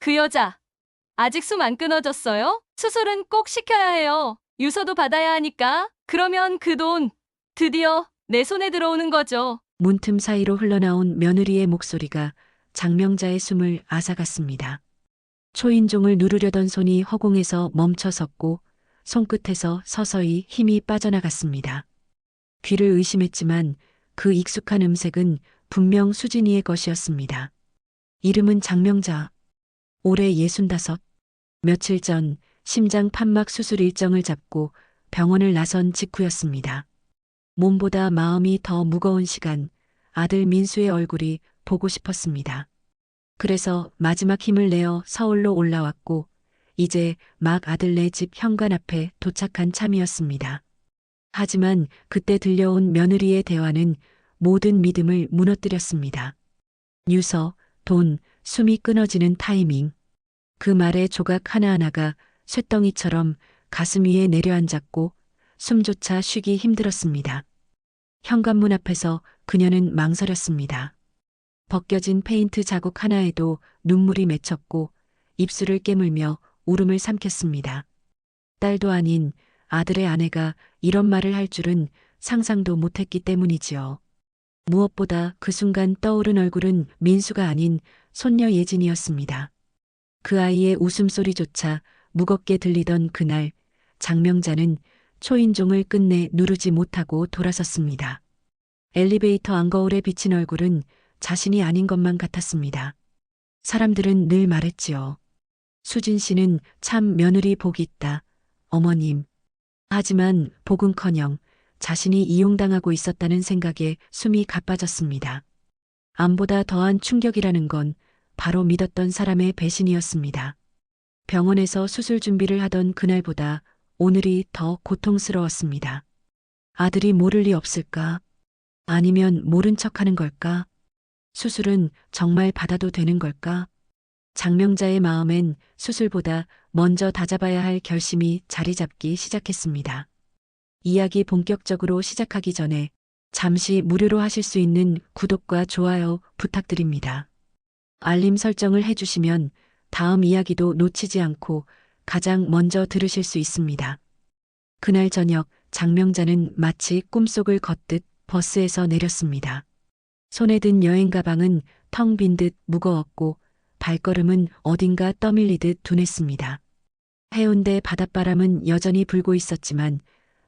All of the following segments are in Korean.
그 여자, 아직 숨 안 끊어졌어요? 수술은 꼭 시켜야 해요. 유서도 받아야 하니까. 그러면 그 돈, 드디어 내 손에 들어오는 거죠. 문틈 사이로 흘러나온 며느리의 목소리가 장명자의 숨을 앗아갔습니다. 초인종을 누르려던 손이 허공에서 멈춰섰고 손끝에서 서서히 힘이 빠져나갔습니다. 귀를 의심했지만 그 익숙한 음색은 분명 수진이의 것이었습니다. 이름은 장명자. 올해 65. 며칠 전 심장 판막 수술 일정을 잡고 병원을 나선 직후였습니다. 몸보다 마음이 더 무거운 시간, 아들 민수의 얼굴이 보고 싶었습니다. 그래서 마지막 힘을 내어 서울로 올라왔고, 이제 막 아들네 집 현관 앞에 도착한 참이었습니다. 하지만 그때 들려온 며느리의 대화는 모든 믿음을 무너뜨렸습니다. 유서, 돈, 숨이 끊어지는 타이밍. 그 말의 조각 하나하나가 쇳덩이처럼 가슴 위에 내려앉았고 숨조차 쉬기 힘들었습니다. 현관문 앞에서 그녀는 망설였습니다. 벗겨진 페인트 자국 하나에도 눈물이 맺혔고 입술을 깨물며 울음을 삼켰습니다. 딸도 아닌 아들의 아내가 이런 말을 할 줄은 상상도 못했기 때문이지요. 무엇보다 그 순간 떠오른 얼굴은 민수가 아닌 손녀 예진이었습니다. 그 아이의 웃음소리조차 무겁게 들리던 그날, 장명자는 초인종을 끝내 누르지 못하고 돌아섰습니다. 엘리베이터 안거울에 비친 얼굴은 자신이 아닌 것만 같았습니다. 사람들은 늘 말했지요. 수진 씨는 참 며느리 복이 있다. 어머님. 하지만 복은커녕 자신이 이용당하고 있었다는 생각에 숨이 가빠졌습니다. 암보다 더한 충격이라는 건 바로 믿었던 사람의 배신이었습니다. 병원에서 수술 준비를 하던 그날보다 오늘이 더 고통스러웠습니다. 아들이 모를 리 없을까? 아니면 모른 척하는 걸까? 수술은 정말 받아도 되는 걸까? 장명자의 마음엔 수술보다 먼저 다잡아야 할 결심이 자리 잡기 시작했습니다. 이야기 본격적으로 시작하기 전에 잠시 무료로 하실 수 있는 구독과 좋아요 부탁드립니다. 알림 설정을 해주시면 다음 이야기도 놓치지 않고 가장 먼저 들으실 수 있습니다. 그날 저녁 장명자는 마치 꿈속을 걷듯 버스에서 내렸습니다. 손에 든 여행 가방은 텅 빈 듯 무거웠고 발걸음은 어딘가 떠밀리듯 둔했습니다. 해운대 바닷바람은 여전히 불고 있었지만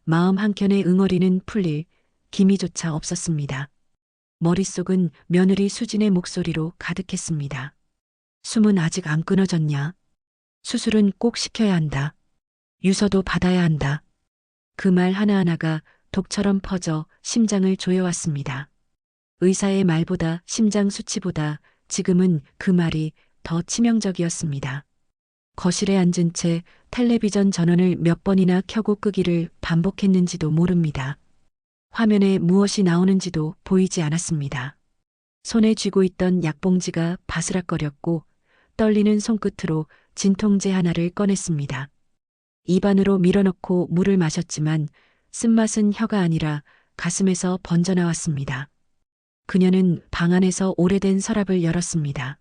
마음 한켠의 응어리는 풀릴 기미조차 없었습니다. 머릿속은 며느리 수진의 목소리로 가득했습니다. 숨은 아직 안 끊어졌냐? 수술은 꼭 시켜야 한다. 유서도 받아야 한다. 그 말 하나하나가 독처럼 퍼져 심장을 조여왔습니다. 의사의 말보다 심장 수치보다 지금은 그 말이 더 치명적이었습니다. 거실에 앉은 채 텔레비전 전원을 몇 번이나 켜고 끄기를 반복했는지도 모릅니다. 화면에 무엇이 나오는지도 보이지 않았습니다. 손에 쥐고 있던 약봉지가 바스락거렸고 떨리는 손끝으로 진통제 하나를 꺼냈습니다. 입안으로 밀어넣고 물을 마셨지만 쓴맛은 혀가 아니라 가슴에서 번져나왔습니다. 그녀는 방 안에서 오래된 서랍을 열었습니다.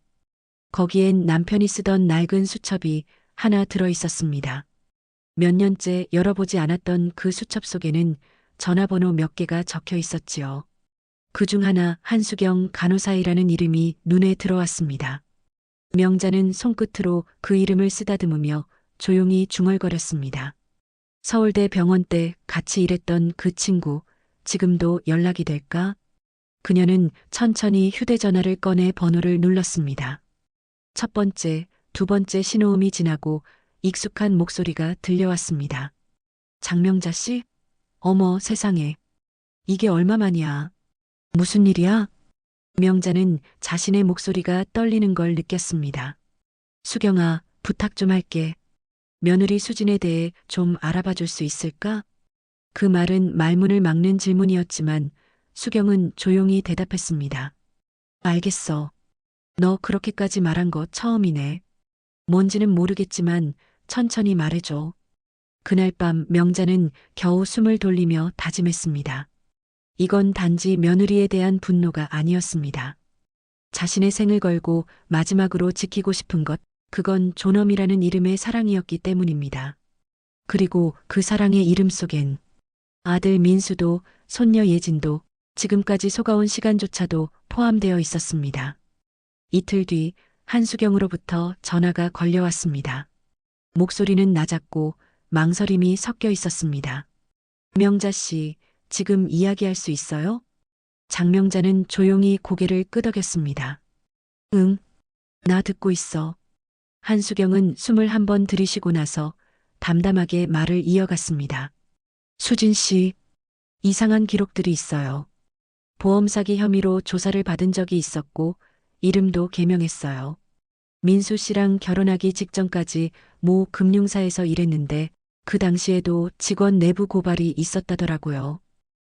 거기엔 남편이 쓰던 낡은 수첩이 하나 들어 있었습니다. 몇 년째 열어보지 않았던 그 수첩 속에는 전화번호 몇 개가 적혀 있었지요. 그중 하나 한수경 간호사이라는 이름이 눈에 들어왔습니다. 명자는 손끝으로 그 이름을 쓰다듬으며 조용히 중얼거렸습니다. 서울대 병원 때 같이 일했던 그 친구, 지금도 연락이 될까? 그녀는 천천히 휴대전화를 꺼내 번호를 눌렀습니다. 첫 번째, 두 번째 신호음이 지나고 익숙한 목소리가 들려왔습니다. 장명자 씨? 어머 세상에. 이게 얼마만이야? 무슨 일이야? 명자는 자신의 목소리가 떨리는 걸 느꼈습니다. 수경아, 부탁 좀 할게. 며느리 수진에 대해 좀 알아봐 줄 수 있을까? 그 말은 말문을 막는 질문이었지만 수경은 조용히 대답했습니다. 알겠어. 너 그렇게까지 말한 거 처음이네. 뭔지는 모르겠지만 천천히 말해줘. 그날 밤 명자는 겨우 숨을 돌리며 다짐했습니다. 이건 단지 며느리에 대한 분노가 아니었습니다. 자신의 생을 걸고 마지막으로 지키고 싶은 것, 그건 존엄이라는 이름의 사랑이었기 때문입니다. 그리고 그 사랑의 이름 속엔 아들 민수도 손녀 예진도 지금까지 속아온 시간조차도 포함되어 있었습니다. 이틀 뒤 한수경으로부터 전화가 걸려왔습니다. 목소리는 낮았고 망설임이 섞여 있었습니다. 명자 씨, 지금 이야기할 수 있어요? 장명자는 조용히 고개를 끄덕였습니다. 응, 나 듣고 있어. 한수경은 숨을 한 번 들이쉬고 나서 담담하게 말을 이어갔습니다. 수진 씨, 이상한 기록들이 있어요. 보험 사기 혐의로 조사를 받은 적이 있었고 이름도 개명했어요. 민수 씨랑 결혼하기 직전까지 모 금융사에서 일했는데 그 당시에도 직원 내부 고발이 있었다더라고요.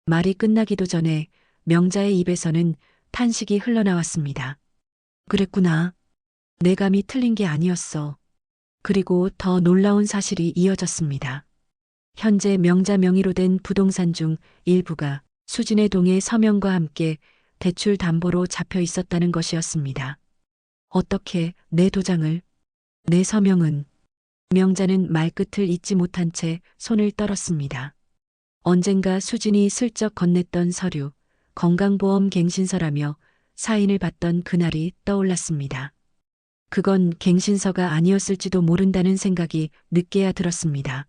말이 끝나기도 전에 명자의 입에서는 탄식이 흘러나왔습니다. 그랬구나. 내 감이 틀린 게 아니었어. 그리고 더 놀라운 사실이 이어졌습니다. 현재 명자 명의로 된 부동산 중 일부가 수진의 동의 서명과 함께 대출 담보로 잡혀 있었다는 것이었습니다. 어떻게 내 도장을, 내 서명은? 명자는 말끝을 잇지 못한 채 손을 떨었습니다. 언젠가 수진이 슬쩍 건넸던 서류, 건강보험 갱신서라며 사인을 받던 그날이 떠올랐습니다. 그건 갱신서가 아니었을지도 모른다는 생각이 늦게야 들었습니다.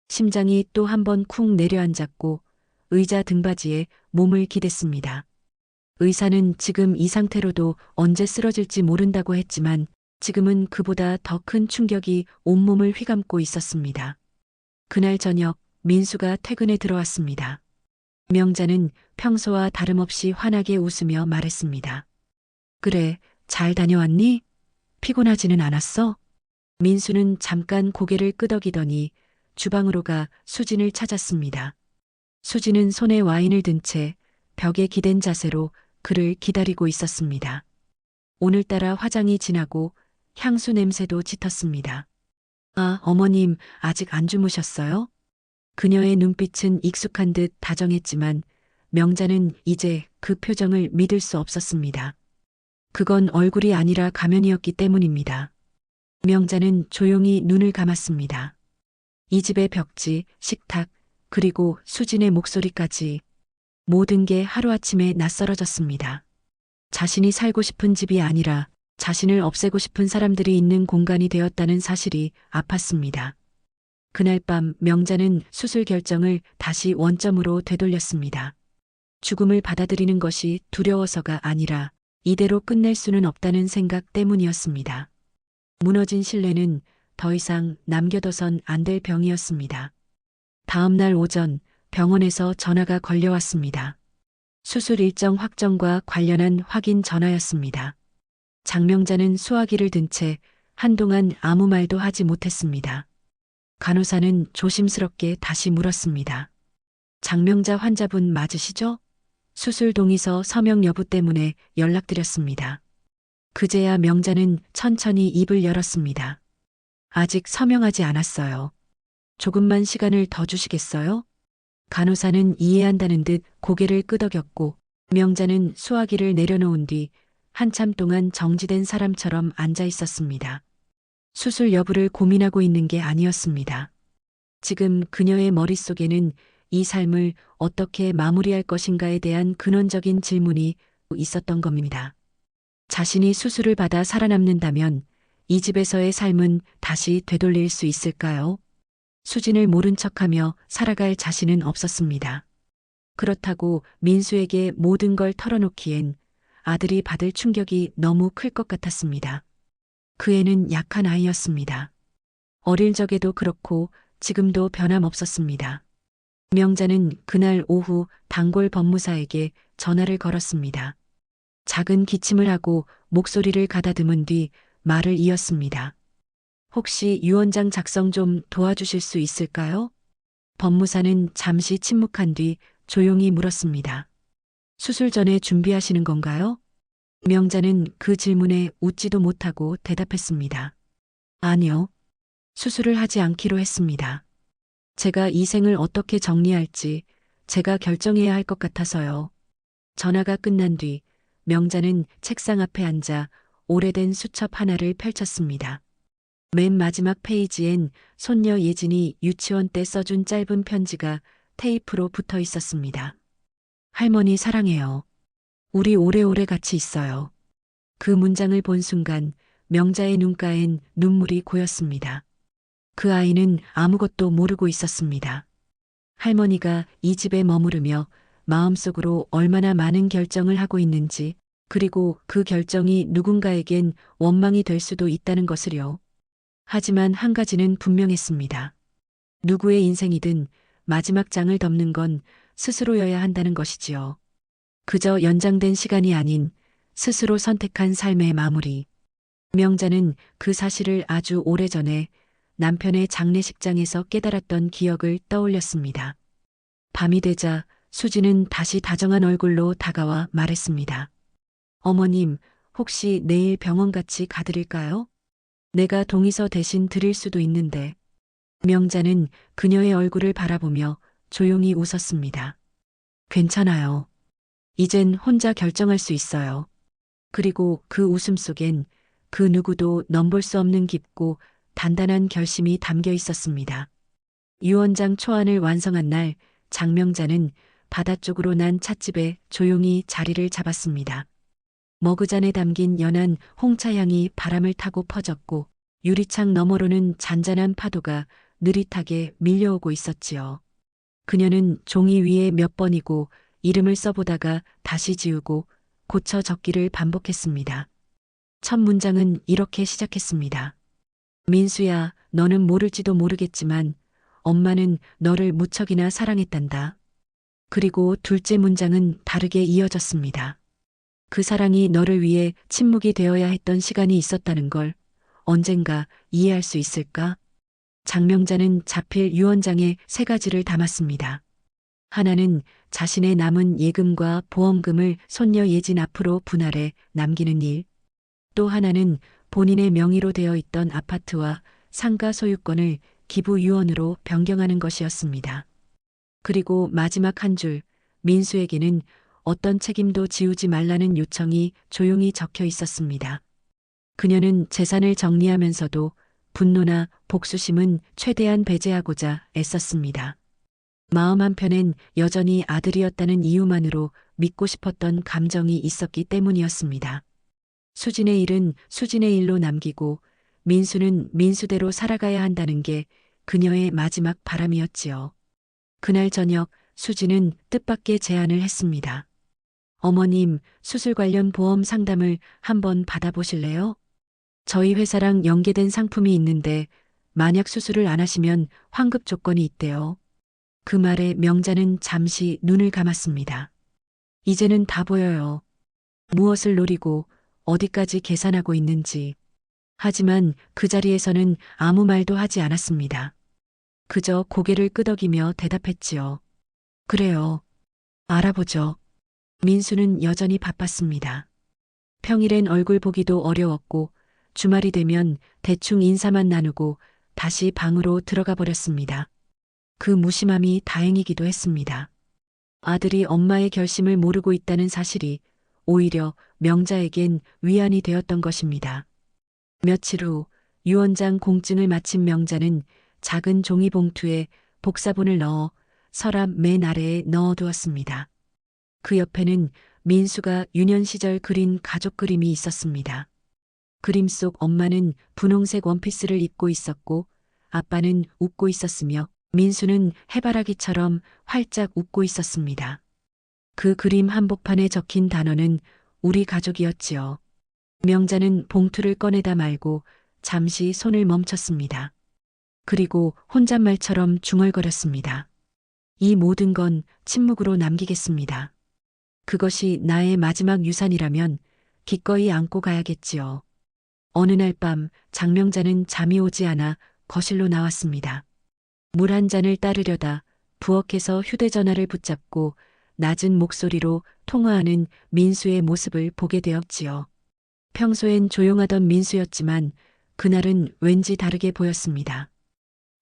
심장이 또 한 번 쿵 내려앉았고 의자 등받이에 몸을 기댔습니다. 의사는 지금 이 상태로도 언제 쓰러질지 모른다고 했지만 지금은 그보다 더 큰 충격이 온몸을 휘감고 있었습니다. 그날 저녁 민수가 퇴근에 들어왔습니다. 명자는 평소와 다름없이 환하게 웃으며 말했습니다. 그래, 잘 다녀왔니? 피곤하지는 않았어? 민수는 잠깐 고개를 끄덕이더니 주방으로 가 수진을 찾았습니다. 수진은 손에 와인을 든 채 벽에 기댄 자세로 그를 기다리고 있었습니다. 오늘따라 화장이 진하고 향수 냄새도 짙었습니다. 아, 어머님, 아직 안 주무셨어요? 그녀의 눈빛은 익숙한 듯 다정했지만 명자는 이제 그 표정을 믿을 수 없었습니다. 그건 얼굴이 아니라 가면이었기 때문입니다. 명자는 조용히 눈을 감았습니다. 이 집의 벽지, 식탁, 그리고 수진의 목소리까지 모든 게 하루아침에 낯설어졌습니다. 자신이 살고 싶은 집이 아니라 자신을 없애고 싶은 사람들이 있는 공간이 되었다는 사실이 아팠습니다. 그날 밤 명자는 수술 결정을 다시 원점으로 되돌렸습니다. 죽음을 받아들이는 것이 두려워서가 아니라 이대로 끝낼 수는 없다는 생각 때문이었습니다. 무너진 신뢰는 더 이상 남겨둬선 안 될 병이었습니다. 다음 날 오전 병원에서 전화가 걸려왔습니다. 수술 일정 확정과 관련한 확인 전화였습니다. 장명자는 수화기를 든 채 한동안 아무 말도 하지 못했습니다. 간호사는 조심스럽게 다시 물었습니다. 장명자 환자분 맞으시죠? 수술 동의서 서명 여부 때문에 연락드렸습니다. 그제야 명자는 천천히 입을 열었습니다. 아직 서명하지 않았어요. 조금만 시간을 더 주시겠어요? 간호사는 이해한다는 듯 고개를 끄덕였고 명자는 수화기를 내려놓은 뒤 한참 동안 정지된 사람처럼 앉아 있었습니다. 수술 여부를 고민하고 있는 게 아니었습니다. 지금 그녀의 머릿속에는 이 삶을 어떻게 마무리할 것인가에 대한 근원적인 질문이 있었던 겁니다. 자신이 수술을 받아 살아남는다면 이 집에서의 삶은 다시 되돌릴 수 있을까요? 수진을 모른 척하며 살아갈 자신은 없었습니다. 그렇다고 민수에게 모든 걸 털어놓기엔 아들이 받을 충격이 너무 클 것 같았습니다. 그 애는 약한 아이였습니다. 어릴 적에도 그렇고 지금도 변함없었습니다. 명자는 그날 오후 단골 법무사에게 전화를 걸었습니다. 작은 기침을 하고 목소리를 가다듬은 뒤 말을 이었습니다. 혹시 유언장 작성 좀 도와주실 수 있을까요? 법무사는 잠시 침묵한 뒤 조용히 물었습니다. 수술 전에 준비하시는 건가요? 명자는 그 질문에 웃지도 못하고 대답했습니다. 아니요. 수술을 하지 않기로 했습니다. 제가 이 생을 어떻게 정리할지 제가 결정해야 할 것 같아서요. 전화가 끝난 뒤 명자는 책상 앞에 앉아 오래된 수첩 하나를 펼쳤습니다. 맨 마지막 페이지엔 손녀 예진이 유치원 때 써준 짧은 편지가 테이프로 붙어 있었습니다. 할머니 사랑해요. 우리 오래오래 같이 있어요. 그 문장을 본 순간 명자의 눈가엔 눈물이 고였습니다. 그 아이는 아무것도 모르고 있었습니다. 할머니가 이 집에 머무르며 마음속으로 얼마나 많은 결정을 하고 있는지, 그리고 그 결정이 누군가에겐 원망이 될 수도 있다는 것을요. 하지만 한 가지는 분명했습니다. 누구의 인생이든 마지막 장을 덮는 건 스스로여야 한다는 것이지요. 그저 연장된 시간이 아닌 스스로 선택한 삶의 마무리. 명자는 그 사실을 아주 오래전에 남편의 장례식장에서 깨달았던 기억을 떠올렸습니다. 밤이 되자 수지는 다시 다정한 얼굴로 다가와 말했습니다. 어머님, 혹시 내일 병원 같이 가드릴까요? 내가 동의서 대신 드릴 수도 있는데. 명자는 그녀의 얼굴을 바라보며 조용히 웃었습니다. 괜찮아요. 이젠 혼자 결정할 수 있어요. 그리고 그 웃음 속엔 그 누구도 넘볼 수 없는 깊고 단단한 결심이 담겨 있었습니다. 유언장 초안을 완성한 날, 장명자는 바다 쪽으로 난 찻집에 조용히 자리를 잡았습니다. 머그잔에 담긴 연한 홍차향이 바람을 타고 퍼졌고 유리창 너머로는 잔잔한 파도가 느릿하게 밀려오고 있었지요. 그녀는 종이 위에 몇 번이고 이름을 써보다가 다시 지우고 고쳐 적기를 반복했습니다. 첫 문장은 이렇게 시작했습니다. 민수야, 너는 모를지도 모르겠지만 엄마는 너를 무척이나 사랑했단다. 그리고 둘째 문장은 다르게 이어졌습니다. 그 사랑이 너를 위해 침묵이 되어야 했던 시간이 있었다는 걸 언젠가 이해할 수 있을까? 장명자는 자필 유언장에 세 가지를 담았습니다. 하나는 자신의 남은 예금과 보험금을 손녀 예진 앞으로 분할해 남기는 일. 또 하나는 본인의 명의로 되어 있던 아파트와 상가 소유권을 기부 유언으로 변경하는 것이었습니다. 그리고 마지막 한 줄, 민수에게는 어떤 책임도 지우지 말라는 요청이 조용히 적혀 있었습니다. 그녀는 재산을 정리하면서도 분노나 복수심은 최대한 배제하고자 애썼습니다. 마음 한편엔 여전히 아들이었다는 이유만으로 믿고 싶었던 감정이 있었기 때문이었습니다. 수진의 일은 수진의 일로 남기고 민수는 민수대로 살아가야 한다는 게 그녀의 마지막 바람이었지요. 그날 저녁 수진은 뜻밖의 제안을 했습니다. 어머님, 수술 관련 보험 상담을 한번 받아보실래요? 저희 회사랑 연계된 상품이 있는데 만약 수술을 안 하시면 환급 조건이 있대요. 그 말에 명자는 잠시 눈을 감았습니다. 이제는 다 보여요. 무엇을 노리고 어디까지 계산하고 있는지. 하지만 그 자리에서는 아무 말도 하지 않았습니다. 그저 고개를 끄덕이며 대답했지요. 그래요. 알아보죠. 민수는 여전히 바빴습니다. 평일엔 얼굴 보기도 어려웠고 주말이 되면 대충 인사만 나누고 다시 방으로 들어가 버렸습니다. 그 무심함이 다행이기도 했습니다. 아들이 엄마의 결심을 모르고 있다는 사실이 오히려 명자에겐 위안이 되었던 것입니다. 며칠 후 유언장 공증을 마친 명자는 작은 종이 봉투에 복사본을 넣어 서랍 맨 아래에 넣어두었습니다. 그 옆에는 민수가 유년 시절 그린 가족 그림이 있었습니다. 그림 속 엄마는 분홍색 원피스를 입고 있었고 아빠는 웃고 있었으며 민수는 해바라기처럼 활짝 웃고 있었습니다. 그 그림 한복판에 적힌 단어는 우리 가족이었지요. 명자는 봉투를 꺼내다 말고 잠시 손을 멈췄습니다. 그리고 혼잣말처럼 중얼거렸습니다. 이 모든 건 침묵으로 남기겠습니다. 그것이 나의 마지막 유산이라면 기꺼이 안고 가야겠지요. 어느 날 밤 장명자는 잠이 오지 않아 거실로 나왔습니다. 물 한 잔을 따르려다 부엌에서 휴대전화를 붙잡고 낮은 목소리로 통화하는 민수의 모습을 보게 되었지요. 평소엔 조용하던 민수였지만 그날은 왠지 다르게 보였습니다.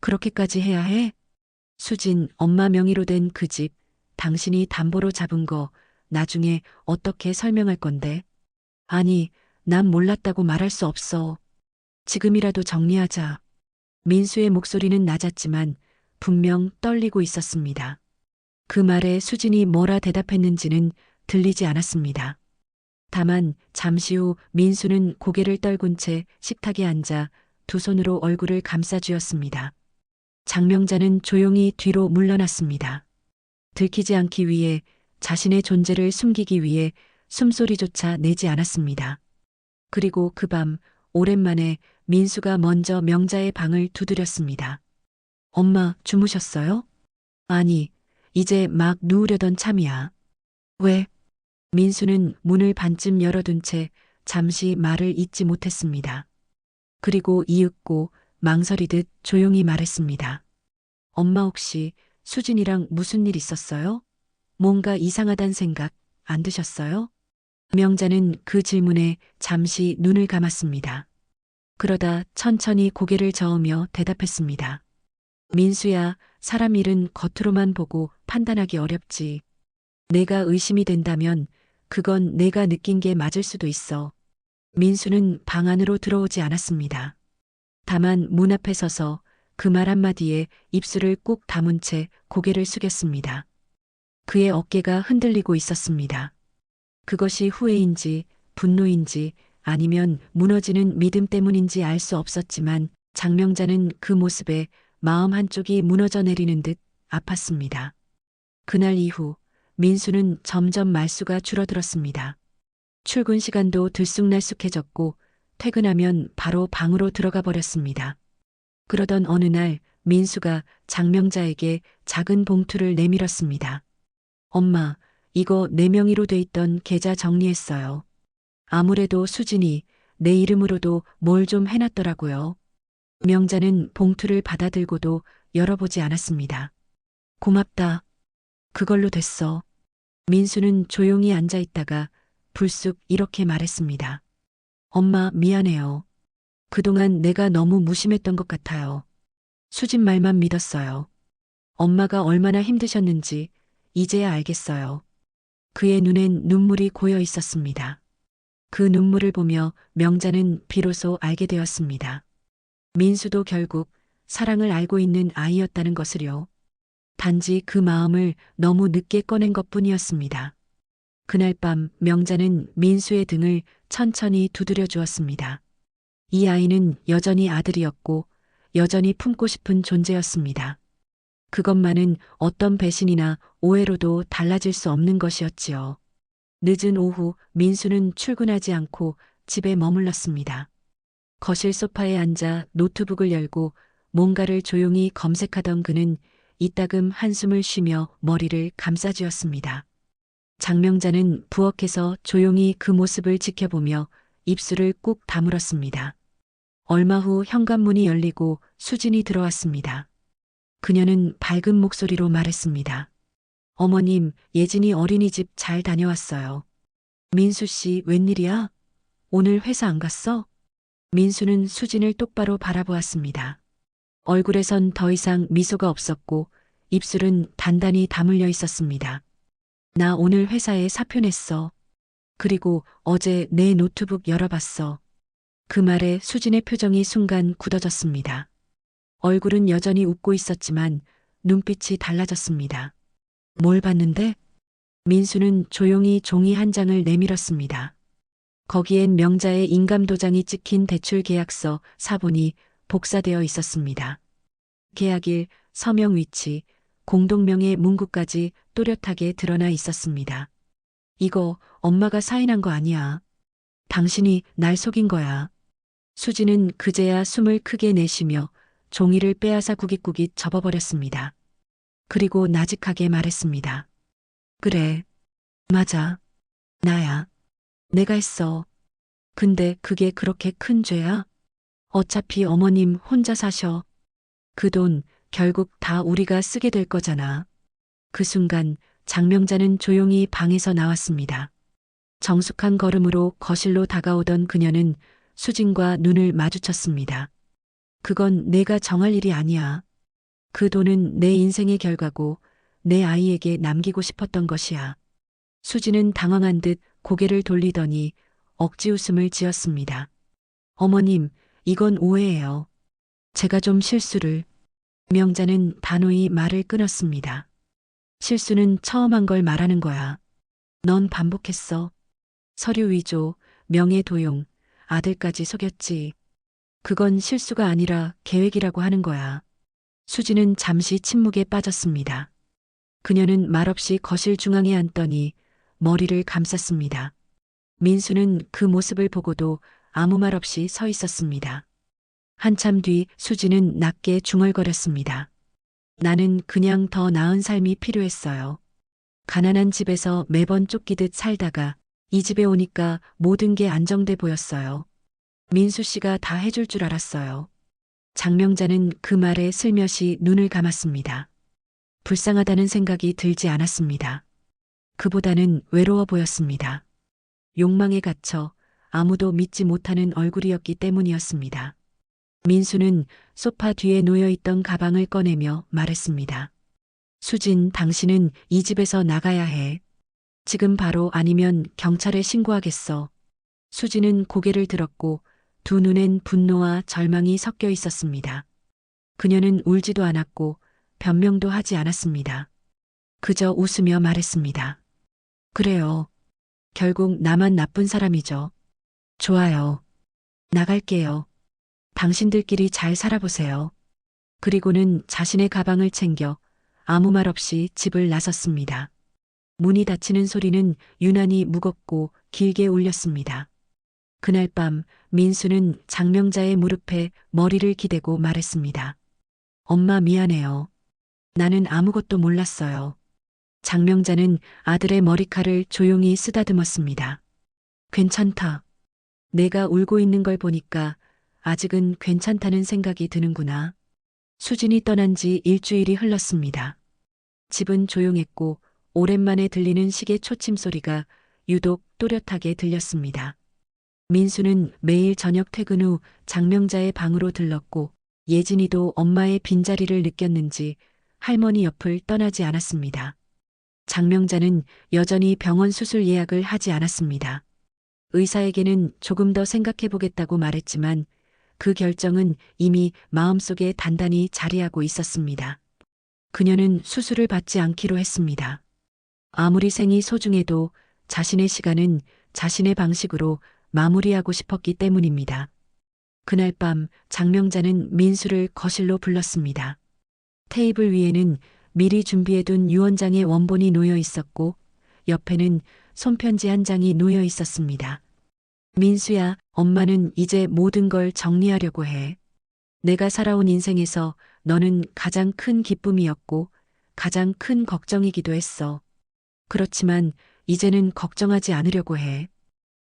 그렇게까지 해야 해? 수진, 엄마 명의로 된 그 집, 당신이 담보로 잡은 거 나중에 어떻게 설명할 건데? 아니, 난 몰랐다고 말할 수 없어. 지금이라도 정리하자. 민수의 목소리는 낮았지만 분명 떨리고 있었습니다. 그 말에 수진이 뭐라 대답했는지는 들리지 않았습니다. 다만 잠시 후 민수는 고개를 떨군 채 식탁에 앉아 두 손으로 얼굴을 감싸쥐었습니다. 장명자는 조용히 뒤로 물러났습니다. 들키지 않기 위해, 자신의 존재를 숨기기 위해 숨소리조차 내지 않았습니다. 그리고 그 밤 오랜만에 민수가 먼저 명자의 방을 두드렸습니다. 엄마, 주무셨어요? 아니, 이제 막 누우려던 참이야. 왜? 민수는 문을 반쯤 열어둔 채 잠시 말을 잇지 못했습니다. 그리고 이윽고 망설이듯 조용히 말했습니다. 엄마, 혹시 수진이랑 무슨 일 있었어요? 뭔가 이상하단 생각 안 드셨어요? 명자는 그 질문에 잠시 눈을 감았습니다. 그러다 천천히 고개를 저으며 대답했습니다. 민수야, 사람 일은 겉으로만 보고 판단하기 어렵지. 내가 의심이 된다면 그건 내가 느낀 게 맞을 수도 있어. 민수는 방 안으로 들어오지 않았습니다. 다만 문 앞에 서서 그 말 한마디에 입술을 꾹 다문 채 고개를 숙였습니다. 그의 어깨가 흔들리고 있었습니다. 그것이 후회인지 분노인지 아니면 무너지는 믿음 때문인지 알 수 없었지만 장명자는 그 모습에 마음 한쪽이 무너져 내리는 듯 아팠습니다. 그날 이후 민수는 점점 말수가 줄어들었습니다. 출근 시간도 들쑥날쑥해졌고 퇴근하면 바로 방으로 들어가 버렸습니다. 그러던 어느 날 민수가 장명자에게 작은 봉투를 내밀었습니다. 엄마, 이거 내 명의로 돼 있던 계좌 정리했어요. 아무래도 수진이 내 이름으로도 뭘 좀 해놨더라고요. 명자는 봉투를 받아들고도 열어보지 않았습니다. 고맙다. 그걸로 됐어. 민수는 조용히 앉아 있다가 불쑥 이렇게 말했습니다. 엄마, 미안해요. 그동안 내가 너무 무심했던 것 같아요. 수진 말만 믿었어요. 엄마가 얼마나 힘드셨는지 이제야 알겠어요. 그의 눈엔 눈물이 고여 있었습니다. 그 눈물을 보며 명자는 비로소 알게 되었습니다. 민수도 결국 사랑을 알고 있는 아이였다는 것을요. 단지 그 마음을 너무 늦게 꺼낸 것뿐이었습니다. 그날 밤 명자는 민수의 등을 천천히 두드려 주었습니다. 이 아이는 여전히 아들이었고 여전히 품고 싶은 존재였습니다. 그것만은 어떤 배신이나 오해로도 달라질 수 없는 것이었지요. 늦은 오후 민수는 출근하지 않고 집에 머물렀습니다. 거실 소파에 앉아 노트북을 열고 뭔가를 조용히 검색하던 그는 이따금 한숨을 쉬며 머리를 감싸쥐었습니다. 장명자는 부엌에서 조용히 그 모습을 지켜보며 입술을 꾹 다물었습니다. 얼마 후 현관문이 열리고 수진이 들어왔습니다. 그녀는 밝은 목소리로 말했습니다. 어머님, 예진이 어린이집 잘 다녀왔어요. 민수 씨, 웬일이야? 오늘 회사 안 갔어? 민수는 수진을 똑바로 바라보았습니다. 얼굴에선 더 이상 미소가 없었고 입술은 단단히 다물려 있었습니다. 나 오늘 회사에 사표 냈어. 그리고 어제 내 노트북 열어봤어. 그 말에 수진의 표정이 순간 굳어졌습니다. 얼굴은 여전히 웃고 있었지만 눈빛이 달라졌습니다. 뭘 봤는데? 민수는 조용히 종이 한 장을 내밀었습니다. 거기엔 명자의 인감도장이 찍힌 대출 계약서 사본이 복사되어 있었습니다. 계약일, 서명 위치, 공동명의 문구까지 또렷하게 드러나 있었습니다. 이거 엄마가 사인한 거 아니야. 당신이 날 속인 거야. 수지는 그제야 숨을 크게 내쉬며 종이를 빼앗아 구깃구깃 접어버렸습니다. 그리고 나직하게 말했습니다. 그래. 맞아. 나야. 내가 했어. 근데 그게 그렇게 큰 죄야? 어차피 어머님 혼자 사셔. 그 돈 결국 다 우리가 쓰게 될 거잖아. 그 순간 장명자는 조용히 방에서 나왔습니다. 정숙한 걸음으로 거실로 다가오던 그녀는 수진과 눈을 마주쳤습니다. 그건 내가 정할 일이 아니야. 그 돈은 내 인생의 결과고 내 아이에게 남기고 싶었던 것이야. 수진은 당황한 듯 고개를 돌리더니 억지 웃음을 지었습니다. 어머님, 이건 오해예요. 제가 좀 실수를. 명자는 단호히 말을 끊었습니다. 실수는 처음 한 걸 말하는 거야. 넌 반복했어. 서류 위조, 명예 도용, 아들까지 속였지. 그건 실수가 아니라 계획이라고 하는 거야. 수지는 잠시 침묵에 빠졌습니다. 그녀는 말없이 거실 중앙에 앉더니 머리를 감쌌습니다. 민수는 그 모습을 보고도 아무 말 없이 서 있었습니다. 한참 뒤 수지는 낮게 중얼거렸습니다. 나는 그냥 더 나은 삶이 필요했어요. 가난한 집에서 매번 쫓기듯 살다가 이 집에 오니까 모든 게 안정돼 보였어요. 민수 씨가 다 해줄 줄 알았어요. 장명자는 그 말에 슬며시 눈을 감았습니다. 불쌍하다는 생각이 들지 않았습니다. 그보다는 외로워 보였습니다. 욕망에 갇혀 아무도 믿지 못하는 얼굴이었기 때문이었습니다. 민수는 소파 뒤에 놓여있던 가방을 꺼내며 말했습니다. 수진, 당신은 이 집에서 나가야 해. 지금 바로 아니면 경찰에 신고하겠어. 수지는 고개를 들었고 두 눈엔 분노와 절망이 섞여 있었습니다. 그녀는 울지도 않았고 변명도 하지 않았습니다. 그저 웃으며 말했습니다. 그래요. 결국 나만 나쁜 사람이죠. 좋아요. 나갈게요. 당신들끼리 잘 살아보세요. 그리고는 자신의 가방을 챙겨 아무 말 없이 집을 나섰습니다. 문이 닫히는 소리는 유난히 무겁고 길게 울렸습니다. 그날 밤 민수는 장명자의 무릎에 머리를 기대고 말했습니다. 엄마 미안해요. 나는 아무것도 몰랐어요. 장명자는 아들의 머리칼을 조용히 쓰다듬었습니다. 괜찮다. 내가 울고 있는 걸 보니까 아직은 괜찮다는 생각이 드는구나. 수진이 떠난 지 일주일이 흘렀습니다. 집은 조용했고 오랜만에 들리는 시계 초침 소리가 유독 또렷하게 들렸습니다. 민수는 매일 저녁 퇴근 후 장명자의 방으로 들렀고 예진이도 엄마의 빈자리를 느꼈는지 할머니 옆을 떠나지 않았습니다. 장명자는 여전히 병원 수술 예약을 하지 않았습니다. 의사에게는 조금 더 생각해 보겠다고 말했지만 그 결정은 이미 마음속에 단단히 자리하고 있었습니다. 그녀는 수술을 받지 않기로 했습니다. 아무리 생이 소중해도 자신의 시간은 자신의 방식으로 마무리하고 싶었기 때문입니다. 그날 밤 장명자는 민수를 거실로 불렀습니다. 테이블 위에는 미리 준비해둔 유언장의 원본이 놓여 있었고 옆에는 손편지 한 장이 놓여 있었습니다. 민수야, 엄마는 이제 모든 걸 정리하려고 해. 내가 살아온 인생에서 너는 가장 큰 기쁨이었고 가장 큰 걱정이기도 했어. 그렇지만 이제는 걱정하지 않으려고 해.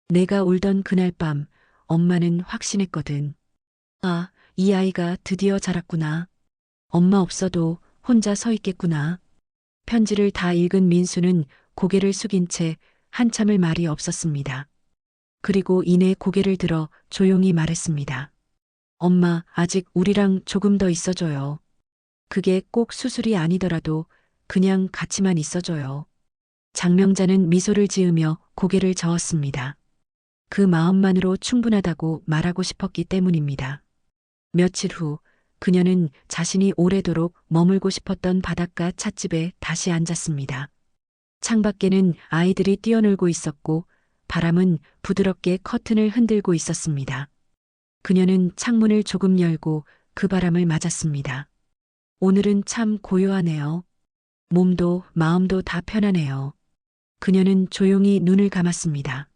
내가 울던 그날 밤 엄마는 확신했거든. 아, 이 아이가 드디어 자랐구나. 엄마 없어도 혼자 서 있겠구나. 편지를 다 읽은 민수는 고개를 숙인 채 한참을 말이 없었습니다. 그리고 이내 고개를 들어 조용히 말했습니다. 엄마, 아직 우리랑 조금 더 있어줘요. 그게 꼭 수술이 아니더라도 그냥 같이만 있어줘요. 장명자는 미소를 지으며 고개를 저었습니다. 그 마음만으로 충분하다고 말하고 싶었기 때문입니다. 며칠 후 그녀는 자신이 오래도록 머물고 싶었던 바닷가 찻집에 다시 앉았습니다. 창밖에는 아이들이 뛰어놀고 있었고 바람은 부드럽게 커튼을 흔들고 있었습니다. 그녀는 창문을 조금 열고 그 바람을 맞았습니다. 오늘은 참 고요하네요. 몸도 마음도 다 편하네요. 그녀는 조용히 눈을 감았습니다.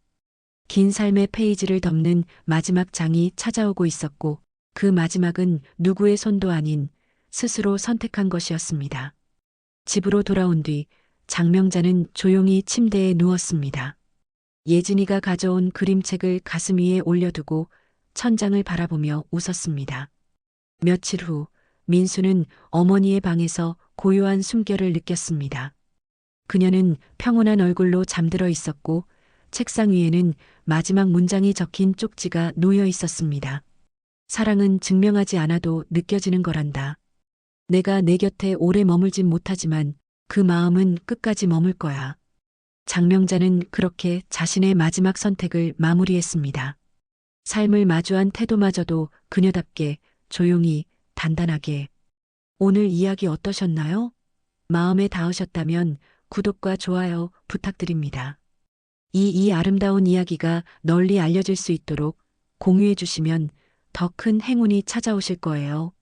긴 삶의 페이지를 덮는 마지막 장이 찾아오고 있었고 그 마지막은 누구의 손도 아닌 스스로 선택한 것이었습니다. 집으로 돌아온 뒤 장명자는 조용히 침대에 누웠습니다. 예진이가 가져온 그림책을 가슴 위에 올려두고 천장을 바라보며 웃었습니다. 며칠 후 민수는 어머니의 방에서 고요한 숨결을 느꼈습니다. 그녀는 평온한 얼굴로 잠들어 있었고 책상 위에는 마지막 문장이 적힌 쪽지가 놓여 있었습니다. 사랑은 증명하지 않아도 느껴지는 거란다. 내가 내 곁에 오래 머물진 못하지만 그 마음은 끝까지 머물 거야. 장명자는 그렇게 자신의 마지막 선택을 마무리했습니다. 삶을 마주한 태도마저도 그녀답게 조용히 단단하게. 오늘 이야기 어떠셨나요? 마음에 닿으셨다면 구독과 좋아요 부탁드립니다. 이 아름다운 이야기가 널리 알려질 수 있도록 공유해 주시면 더 큰 행운이 찾아오실 거예요.